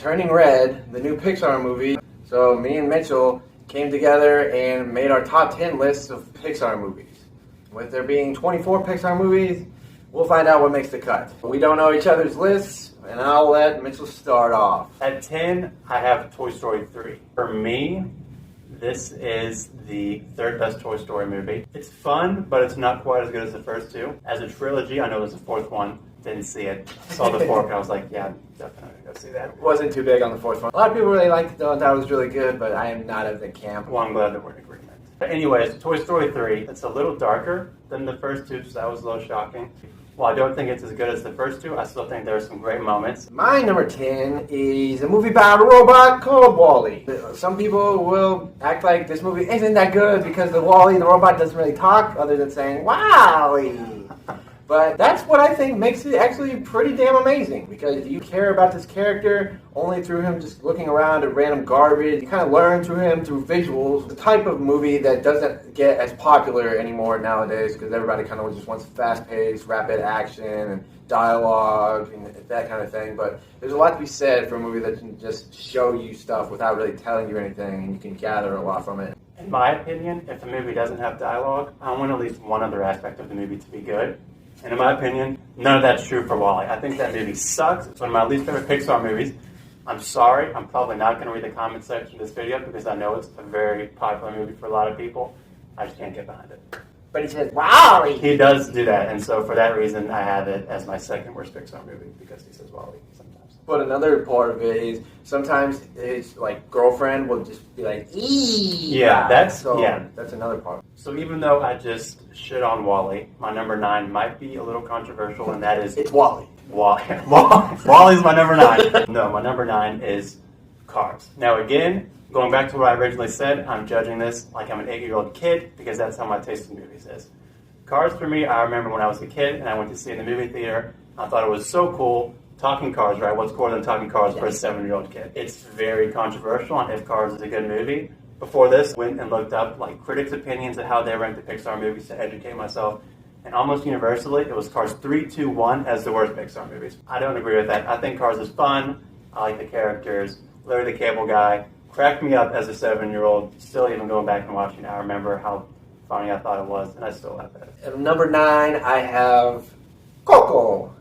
Turning Red, the new Pixar movie. So me and Mitchell came together and made our top 10 lists of Pixar movies. With there being 24 Pixar movies, we'll find out what makes the cut. We don't know each other's lists, and I'll let Mitchell start off. At 10, I have Toy Story 3. For me, this is the third best Toy Story movie. It's fun, but it's not quite as good as the first two. As a trilogy, I know there's a fourth one. Didn't see it. Saw the fourth, and I was like, yeah, definitely go see that. Wasn't too big on the fourth one. A lot of people really liked it, though, and thought it was really good, but I am not of the camp. Well, I'm glad that we're in agreement. But anyways, Toy Story 3, it's a little darker than the first two, so that was a little shocking. While I don't think it's as good as the first two, I still think there are some great moments. My number 10 is a movie about a robot called WALL-E. Some people will act like this movie isn't that good because the WALL-E, the robot, doesn't really talk other than saying, WALL-E. But that's what I think makes it actually pretty damn amazing, because you care about this character only through him just looking around at random garbage. You kind of learn through him through visuals. The type of movie that doesn't get as popular anymore nowadays, because everybody kind of just wants fast-paced, rapid action and dialogue and that kind of thing. But there's a lot to be said for a movie that can just show you stuff without really telling you anything, and you can gather a lot from it. In my opinion, if a movie doesn't have dialogue, I want at least one other aspect of the movie to be good. And in my opinion, none of that's true for WALL-E. I think that movie sucks. It's one of my least favorite Pixar movies. I'm sorry, I'm probably not going to read the comment section of this video because I know it's a very popular movie for a lot of people. I just can't get behind it. But he says, WALL-E! He does do that, and so for that reason, I have it as my second worst Pixar movie because he says WALL-E sometimes. But another part of it is sometimes his girlfriend will just be like, eee! Yeah, that's another part. So even though I just shit on WALL-E, my number 9 might be a little controversial, and that is... It's WALL-E. WALL-E's my number 9. No, my number 9 is Cars. Now again, going back to what I originally said, I'm judging this like I'm an 8-year-old kid because that's how my taste in movies is. Cars for me, I remember when I was a kid and I went to see it in the movie theater. I thought it was so cool. Talking Cars, right? What's cooler than Talking Cars for a 7-year-old kid? It's very controversial on if Cars is a good movie. Before this, went and looked up critics' opinions of how they rank the Pixar movies to educate myself. And almost universally, it was Cars 3, 2, 1 as the worst Pixar movies. I don't agree with that. I think Cars is fun. I like the characters. Larry the Cable Guy cracked me up as a 7-year-old. Still even going back and watching, I remember how funny I thought it was, and I still like that. At number 9, I have Coco.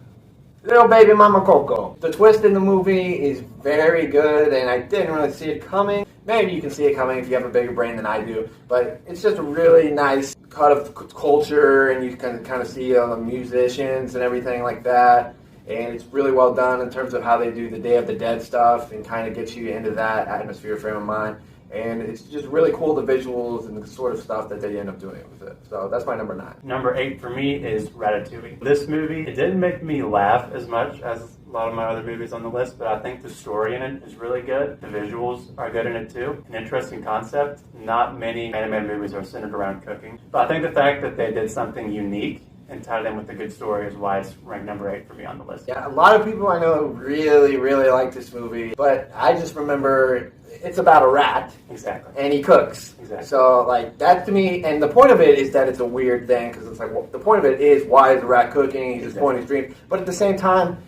Little baby mama Coco. The twist in the movie is very good, and I didn't really see it coming. Maybe you can see it coming if you have a bigger brain than I do, but it's just a really nice cut of culture, and you can kind of see the musicians and everything like that. And it's really well done in terms of how they do the Day of the Dead stuff and kind of gets you into that atmosphere frame of mind. And it's just really cool, the visuals and the sort of stuff that they end up doing with it. So that's my number 9. Number 8 for me is Ratatouille. This movie, it didn't make me laugh as much as a lot of my other movies on the list, but I think the story in it is really good. The visuals are good in it too. An interesting concept. Not many animated movies are centered around cooking. But I think the fact that they did something unique and tied in with a good story is why it's ranked number 8 for me on the list. Yeah, a lot of people I know really, really like this movie, but I just remember it's about a rat. Exactly. And he cooks. Exactly. So, that to me, and the point of it is that it's a weird thing, because it's the point of it is, why is the rat cooking? He's just pointing his dream. But at the same time,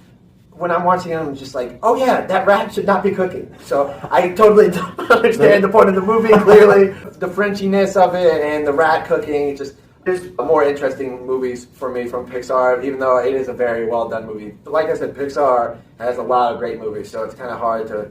when I'm watching it, I'm just like, oh yeah, that rat should not be cooking. So I totally don't understand the point of the movie, clearly. The Frenchiness of it and the rat cooking, there's more interesting movies for me from Pixar, even though it is a very well done movie. But like I said, Pixar has a lot of great movies, so it's kind of hard to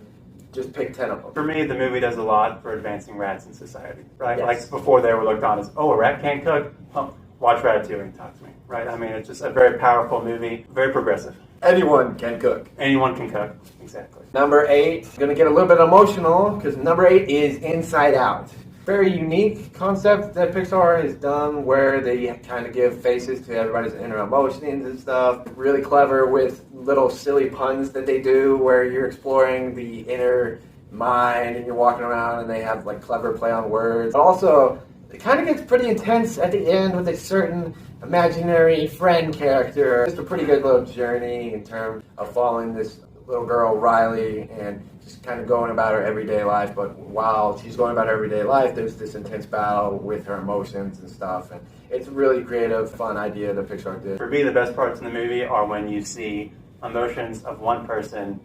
just pick 10 of them. For me, the movie does a lot for advancing rats in society, right? Yes. Before they were looked on as, oh, a rat can't cook? Oh, watch Ratatouille and talk to me, right? I mean, it's just a very powerful movie, very progressive. Anyone can cook. Anyone can cook, exactly. Number 8, going to get a little bit emotional, because number 8 is Inside Out. Very unique concept that Pixar has done, where they kind of give faces to everybody's inner emotions and stuff. Really clever with little silly puns that they do, where you're exploring the inner mind and you're walking around and they have clever play on words. But also, it kind of gets pretty intense at the end with a certain imaginary friend character. Just a pretty good little journey in terms of following this little girl, Riley, and just kind of going about her everyday life. But while she's going about her everyday life, there's this intense battle with her emotions and stuff. And it's a really creative, fun idea that Pixar did. For me, the best parts in the movie are when you see emotions of one person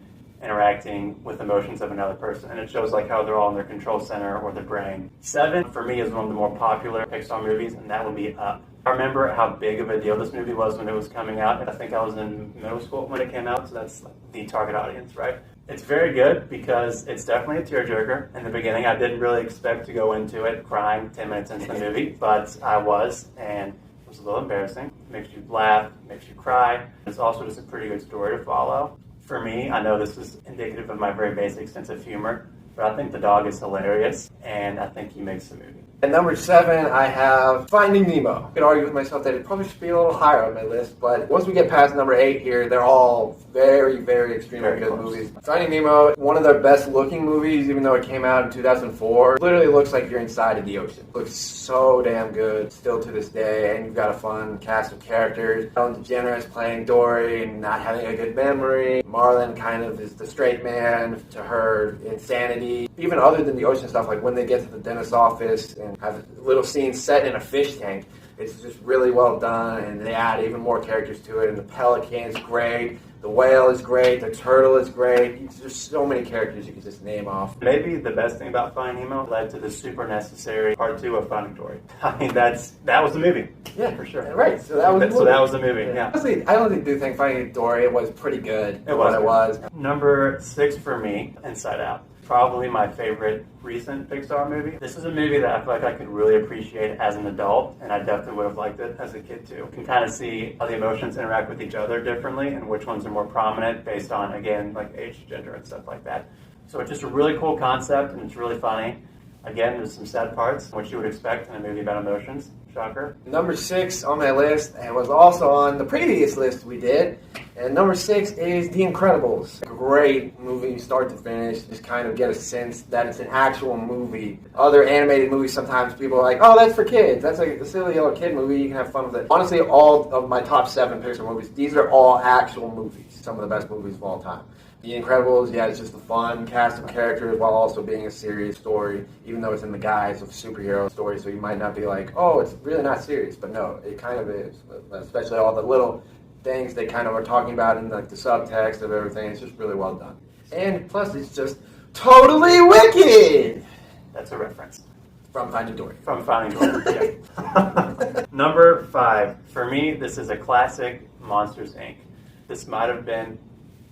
interacting with emotions of another person, and it shows like how they're all in their control center or their brain. 7 for me is one of the more popular Pixar movies, and that would be Up. I remember how big of a deal this movie was when it was coming out. I think I was in middle school when it came out, so that's like the target audience, right? It's very good because it's definitely a tearjerker. In the beginning, I didn't really expect to go into it crying 10 minutes into the movie, but I was, and it was a little embarrassing. It makes you laugh, makes you cry. It's also just a pretty good story to follow. For me, I know this is indicative of my very basic sense of humor, but I think the dog is hilarious, and I think he makes the movie. At number 7, I have Finding Nemo. I could argue with myself that it probably should be a little higher on my list, but once we get past number 8 here, they're all very, very extremely Very good close. movies. Finding Nemo, one of their best looking movies, even though it came out in 2004. Literally looks like you're inside of the ocean. Looks so damn good, still to this day, and you've got a fun cast of characters. Ellen DeGeneres playing Dory and not having a good memory. Marlon kind of is the straight man to her insanity. Even other than the ocean stuff, like when they get to the dentist's office and have little scenes set in a fish tank, it's just really well done, and they add even more characters to it, and the pelican's great, the whale is great, the turtle is great. There's so many characters you can just name off. Maybe the best thing about Finding Nemo led to the super necessary part 2 of Finding Dory. I mean, that was the movie. Yeah, for sure. Right, so that was the movie. So that was the movie, yeah. Honestly, I honestly do think Finding Dory was pretty good. It was. It was. Number 6 for me, Inside Out. Probably my favorite recent Pixar movie. This is a movie that I feel like I could really appreciate as an adult, and I definitely would have liked it as a kid too. You can kind of see how the emotions interact with each other differently and which ones are more prominent based on, again, like age, gender, and stuff like that. So it's just a really cool concept, and it's really funny. Again, there's some sad parts, which you would expect in a movie about emotions. Shocker. Number 6 on my list, and was also on the previous list we did. And number 6 is The Incredibles. Great movie, start to finish. Just kind of get a sense that it's an actual movie. Other animated movies, sometimes people are like, oh, that's for kids. That's like a silly little kid movie. You can have fun with it. Honestly, all of my top 7 Pixar movies, these are all actual movies. Some of the best movies of all time. The Incredibles, yeah, it's just a fun cast of characters while also being a serious story, even though it's in the guise of superhero story, so you might not be like, oh, it's really not serious, but no, it kind of is, especially all the little things they kind of are talking about in like the subtext of everything. It's just really well done. And plus, it's just totally wicked! That's a reference. From Finding Dory. From Finding Dory, yeah. Number 5. For me, this is a classic Monsters, Inc. This might have been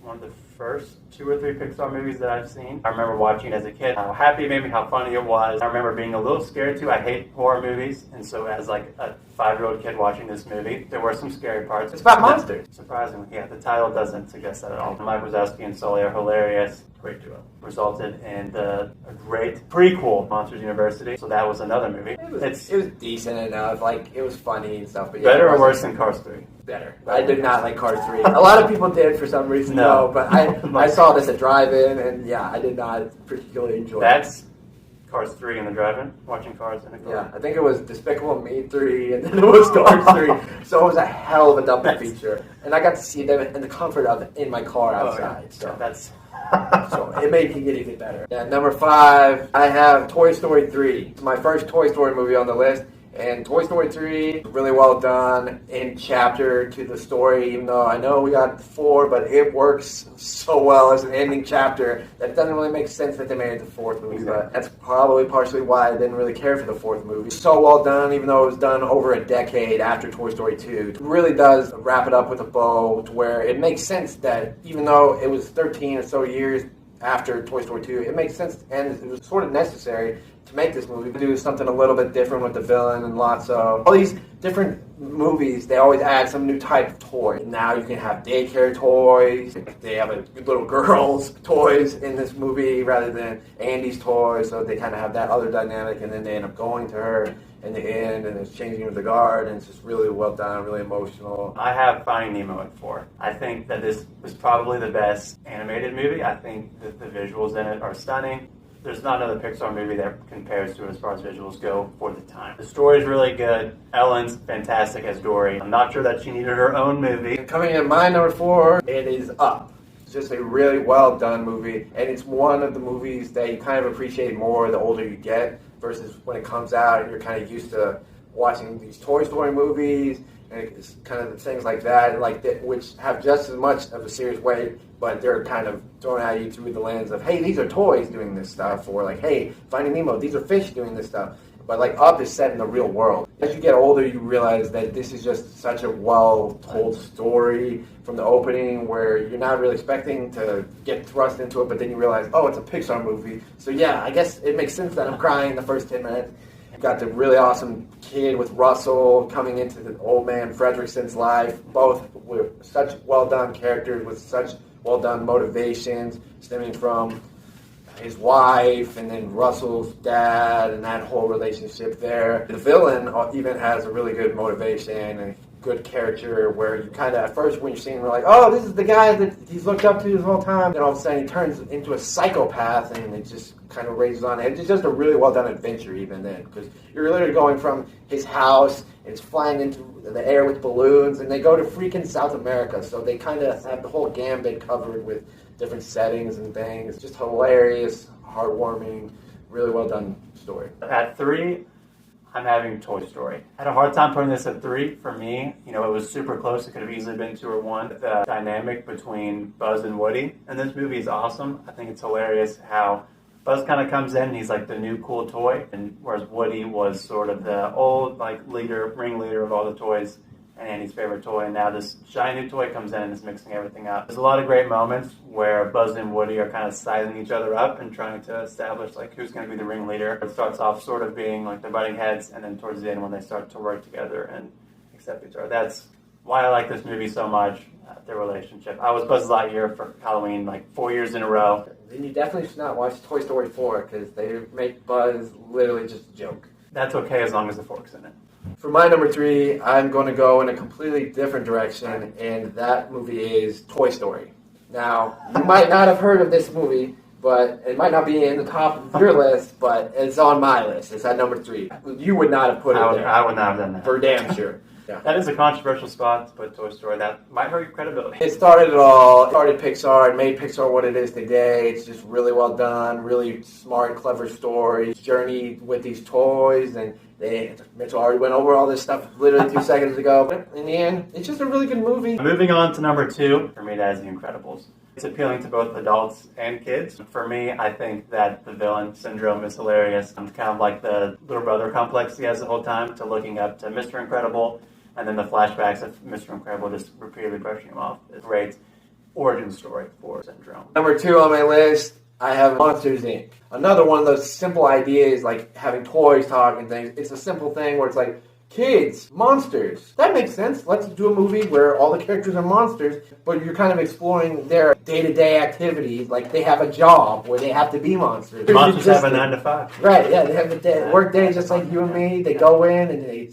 one of the first 2 or 3 Pixar movies that I've seen. I remember watching it as a kid, how happy it made me, how funny it was. I remember being a little scared too. I hate horror movies, and so as like a 5-year-old kid watching this movie, there were some scary parts. It's about monsters. Surprisingly, yeah, the title doesn't suggest that at all. Mike Wazowski and Sully are hilarious. Great duo. Resulted in a great prequel, Monsters University. So that was another movie. It was decent enough. Like, it was funny and stuff. But yeah, better or worse than Cars 3? Better. I did not like Cars 3. A lot of people did for some reason, No. but I saw this at drive-in, and yeah, I did not particularly enjoy it. That's Cars 3 in the drive-in, watching Cars in a car. Yeah, I think it was Despicable Me 3, and then it was Cars 3. So it was a hell of a double feature. And I got to see them in the comfort of in my car outside. Oh, yeah. So That's... so it made me get even better. Yeah, number 5, I have Toy Story 3. It's my first Toy Story movie on the list. And Toy Story 3 is really well done in chapter to the story, even though I know we got 4, but it works so well as an ending chapter that it doesn't really make sense that they made it the 4th movie. But that's probably partially why I didn't really care for the 4th movie. So well done, even though it was done over a decade after Toy Story 2. It really does wrap it up with a bow to where it makes sense that even though it was 13 or so years after Toy Story 2, it makes sense and it was sort of necessary to make this movie, do something a little bit different with the villain and lots of all these different movies. They always add some new type of toy. Now you can have daycare toys. They have a little girl's toys in this movie rather than Andy's toys, so they kind of have that other dynamic, and then they end up going to her in the end, and it's changing with the guard, and it's just really well done, really emotional. I have Finding Nemo at 4. I think that this was probably the best animated movie. I think that the visuals in it are stunning. There's not another Pixar movie that compares to it as far as visuals go for the time. The story is really good. Ellen's fantastic as Dory. I'm not sure that she needed her own movie. And coming in at my number 4, it is Up. It's just a really well done movie, and it's one of the movies that you kind of appreciate more the older you get versus when it comes out and you're kind of used to watching these Toy Story movies and it's kind of things like that, which have just as much of a serious weight, but they're kind of thrown at you through the lens of, hey, these are toys doing this stuff, or like, hey, Finding Nemo, these are fish doing this stuff. But like Up is set in the real world. As you get older, you realize that this is just such a well-told story from the opening, where you're not really expecting to get thrust into it, but then you realize, oh, it's a Pixar movie. So yeah, I guess it makes sense that I'm crying the first 10 minutes. You've got the really awesome kid with Russell coming into the old man Fredrickson's life, both with such well-done characters, with such well-done motivations, stemming from his wife, and then Russell's dad, and that whole relationship there. The villain even has a really good motivation and good character, where you kind of, at first when you're seeing him, you're like, oh, this is the guy that he's looked up to this whole time. Then all of a sudden he turns into a psychopath, and it just kind of rages on. It's just a really well-done adventure even then, because you're literally going from his house, it's flying into the air with balloons, and they go to freaking South America, so they kind of have the whole gambit covered with different settings and things. Just hilarious, heartwarming, really well done story. At 3, I'm having Toy Story. I had a hard time putting this at 3. For me, it was super close. It could have easily been 2 or 1. The dynamic between Buzz and Woody in this movie is awesome. I think it's hilarious how Buzz kind of comes in and he's like the new cool toy, and whereas Woody was sort of the old ringleader of all the toys, and Andy's favorite toy, and now this shiny new toy comes in and is mixing everything up. There's a lot of great moments where Buzz and Woody are kind of sizing each other up and trying to establish like who's going to be the ringleader. It starts off sort of being like they're butting heads, and then towards the end when they start to work together and accept each other. That's why I like this movie so much, their relationship. I was Buzz Lightyear for Halloween like 4 years in a row. Then you definitely should not watch Toy Story 4, because they make Buzz literally just a joke. That's okay as long as the fork's in it. For my number 3, I'm going to go in a completely different direction, and that movie is Toy Story. Now, you might not have heard of this movie, but it might not be in the top of your list, but it's on my list. It's at number 3. You would not have put it there. I would not have done that. For damn sure. Yeah. That is a controversial spot to put Toy Story. That might hurt your credibility. It started it all. It started Pixar. It made Pixar what it is today. It's just really well done, really smart, clever story. Journey with these toys, and Mitchell already went over all this stuff literally 2 seconds ago. But in the end, it's just a really good movie. Moving on to number 2, for me that is The Incredibles. It's appealing to both adults and kids. For me, I think that the villain syndrome is hilarious. It's kind of like the little brother complex he has the whole time, to looking up to Mr. Incredible, and then the flashbacks of Mr. Incredible just repeatedly brushing him off. It's a great origin story for Syndrome. Number 2 on my list, I have Monsters, Inc. Another one of those simple ideas, like having toys talk and things. It's a simple thing where it's like, kids, monsters. That makes sense. Let's do a movie where all the characters are monsters, but you're kind of exploring their day-to-day activities. Like, they have a job where they have to be monsters. Monsters have a 9 to 5. Right, yeah. They have a work day just like you and me. They go in and they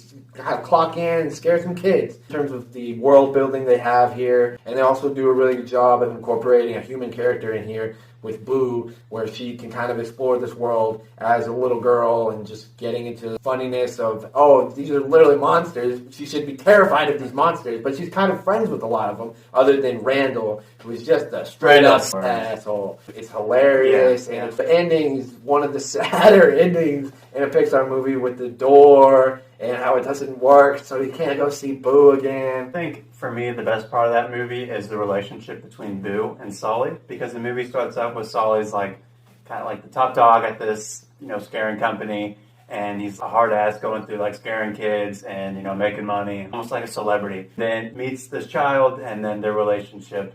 clock in and scare some kids. In terms of the world building they have here, and they also do a really good job of incorporating a human character in here with Boo, where she can kind of explore this world as a little girl and just getting into the funniness of, oh, these are literally monsters. She should be terrified of these monsters, but she's kind of friends with a lot of them, other than Randall, who is just a straight-up asshole. It's hilarious, and the ending is one of the sadder endings in a Pixar movie, with the door and how it doesn't work, so he can't go see Boo again. I think, for me, the best part of that movie is the relationship between Boo and Sully, because the movie starts out with Sully's kind of like the top dog at this, scaring company, and he's a hard ass going through scaring kids and, making money, almost like a celebrity. Then meets this child, and then their relationship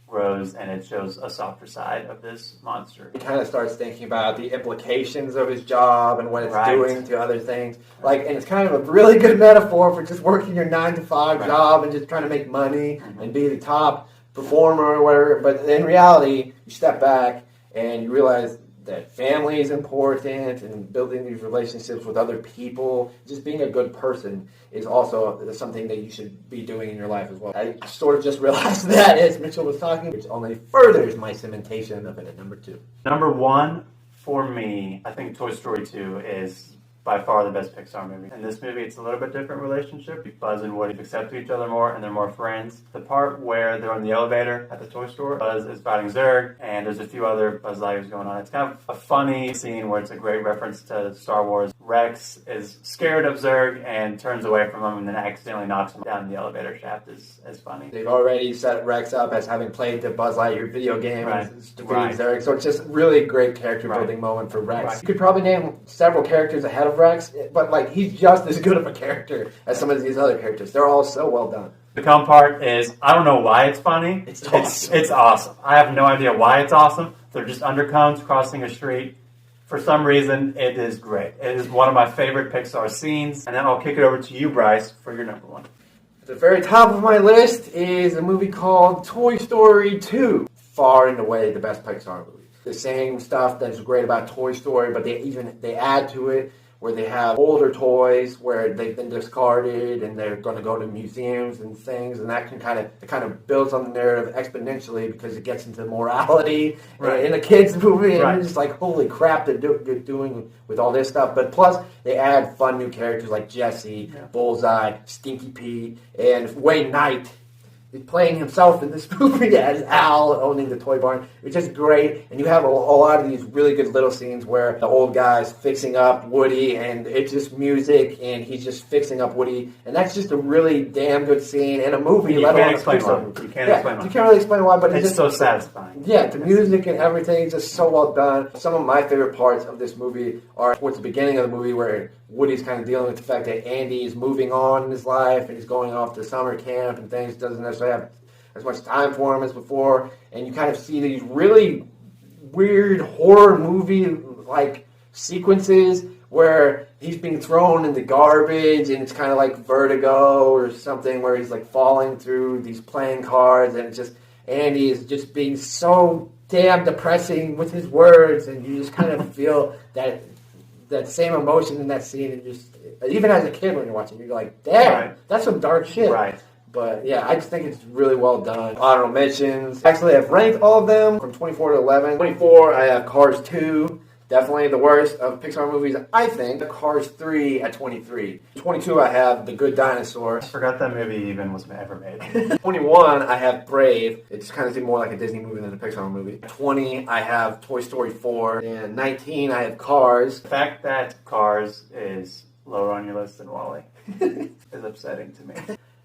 grows, and it shows a softer side of this monster. He kind of starts thinking about the implications of his job and what it's doing to other things. And it's kind of a really good metaphor for just working your 9 to 5 job and just trying to make money and be the top performer or whatever. But in reality, you step back and you realize that family is important, and building these relationships with other people, just being a good person, is also something that you should be doing in your life as well. I sort of just realized that as Mitchell was talking, which only furthers my cementation of it at number 2. Number 1, for me, I think Toy Story 2 is by far the best Pixar movie. In this movie, it's a little bit different relationship. Buzz and Woody accept each other more, and they're more friends. The part where they're in the elevator at the toy store, Buzz is fighting Zurg, and there's a few other Buzz Lightyears going on. It's kind of a funny scene where it's a great reference to Star Wars. Rex is scared of Zurg and turns away from him and then accidentally knocks him down the elevator shaft is funny. They've already set Rex up as having played the Buzz Lightyear video game, right. defeating Zurg, so it's just really great character building moment for Rex. Right. You could probably name several characters ahead of Rex, but like he's just as good of a character as some of these other characters. They're all so well done. The come part is, I don't know why it's funny. It's awesome. It's awesome. I have no idea why it's awesome. They're just undercones crossing a street. For some reason, it is great. It is one of my favorite Pixar scenes. And then I'll kick it over to you, Bryce, for your number one. At the very top of my list is a movie called Toy Story 2. Far and away the best Pixar movie. The same stuff that's great about Toy Story, but they add to it, where they have older toys where they've been discarded and they're going to go to museums and things, and that can kind of builds on the narrative exponentially because it gets into morality in a kids movie, and you're just like, holy crap, they're doing with all this stuff. But plus they add fun new characters like Jessie, Bullseye, Stinky Pete, and Wayne Knight. He's playing himself in this movie as Al owning the toy barn, which is great. And you have a lot of these really good little scenes where the old guy's fixing up Woody, and it's just music, and he's just fixing up Woody. And that's just a really damn good scene in a movie. You can't explain why. You can't explain why. You can't really explain why, but it's so satisfying. Yeah, the music and everything is just so well done. Some of my favorite parts of this movie are towards the beginning of the movie where Woody's kind of dealing with the fact that Andy is moving on in his life and he's going off to summer camp and things, doesn't necessarily have as much time for him as before, and you kind of see these really weird horror movie like sequences where he's being thrown in the garbage and it's kind of like Vertigo or something where he's like falling through these playing cards, and it's just Andy is just being so damn depressing with his words, and you just kind of feel that same emotion in that scene, and just even as a kid when you're watching, you're like, damn, that's some dark shit. Right. But yeah, I just think it's really well done. Honorable mentions. Actually, I've ranked all of them from 24 to 11. 24, I have Cars 2. Definitely the worst of Pixar movies, I think. Cars 3 at 23. 22, I have The Good Dinosaur. I forgot that movie even was ever made. 21, I have Brave. It just kind of seems more like a Disney movie than a Pixar movie. 20, I have Toy Story 4. And 19, I have Cars. The fact that Cars is lower on your list than WALL-E is upsetting to me.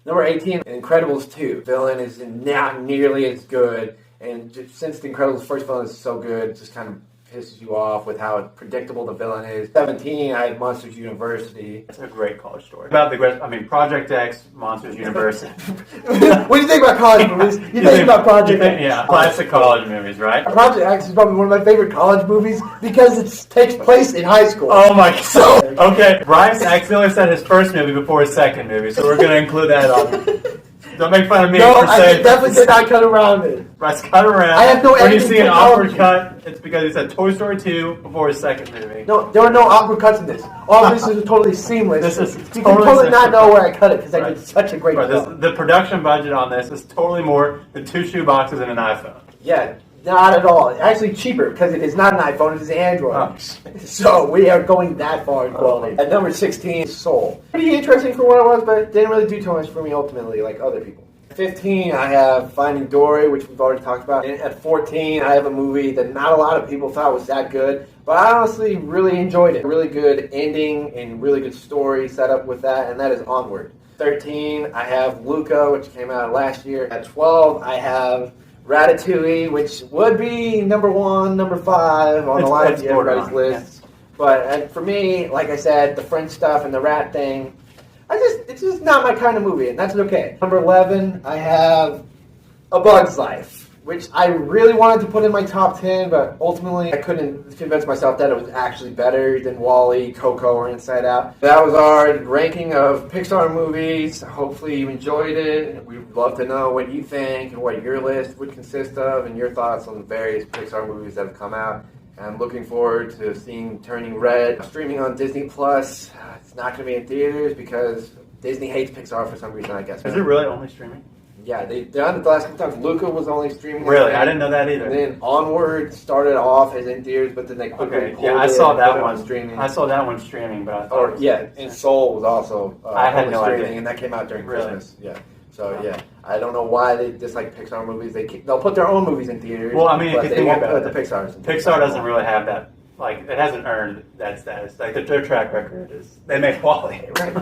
Number 18, Incredibles 2. Villain is not nearly as good. And since The Incredibles' first villain is so good, it just kind of pisses you off with how predictable the villain is. 17, I have Monsters University. It's a great college story. Project X, Monsters University. What do you think about college movies? You think about Project X? Yeah, classic college movies, right? Project X is probably one of my favorite college movies because it takes place in high school. Oh my god. Okay, Bryce accidentally said his first movie before his second movie, so we're going to include that on. Don't make fun of me for saying. I definitely did not cut around it. Bryce cut around. I have no. When you see an awkward cut, it's because he said Toy Story 2 before his second movie. No, there were no awkward cuts in this. All this is totally seamless. This is you can totally not know where I cut it because I did such a great job. The production budget on this is totally more than 2 shoeboxes and an iPhone. Yeah, not at all. Actually cheaper because it is not an iPhone, it is Android. Oh. So we are going that far in quality. At number 16, Soul. Pretty interesting for what it was, but didn't really do too much for me ultimately like other people. 15, I have Finding Dory, which we've already talked about. And at 14, I have a movie that not a lot of people thought was that good, but I honestly really enjoyed it. Really good ending and really good story set up with that, and that is Onward. 13, I have Luca, which came out last year. At 12, I have Ratatouille, which would be number 1, number 5 on the line of everybody's list. Yeah. But for me, like I said, the French stuff and the rat thing, it's just not my kind of movie, and that's okay. Number 11, I have A Bug's Life, which I really wanted to put in my top 10, but ultimately I couldn't convince myself that it was actually better than WALL-E, Coco, or Inside Out. That was our ranking of Pixar movies. Hopefully you enjoyed it. We'd love to know what you think and what your list would consist of and your thoughts on the various Pixar movies that have come out. I'm looking forward to seeing Turning Red streaming on Disney+. It's not going to be in theaters because Disney hates Pixar for some reason, I guess. Is it really only streaming? Yeah, they done it the last couple times. Luca was only streaming. Really? I didn't know that either. And then Onward started off as in theaters, but then they quickly pulled I saw that one streaming. I saw that one streaming, but I thought and Soul was also I had no streaming, idea. and that came out during Christmas. Yeah. So yeah, I don't know why they dislike Pixar movies. They'll put their own movies in theaters. Well, I mean, if you they think won't about put it, the Pixar's. Pixar doesn't really have that Like, it hasn't earned that status. Like, their track record is, they make quality. Right.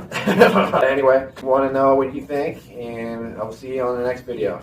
Anyway, want to know what you think, and I'll see you on the next video.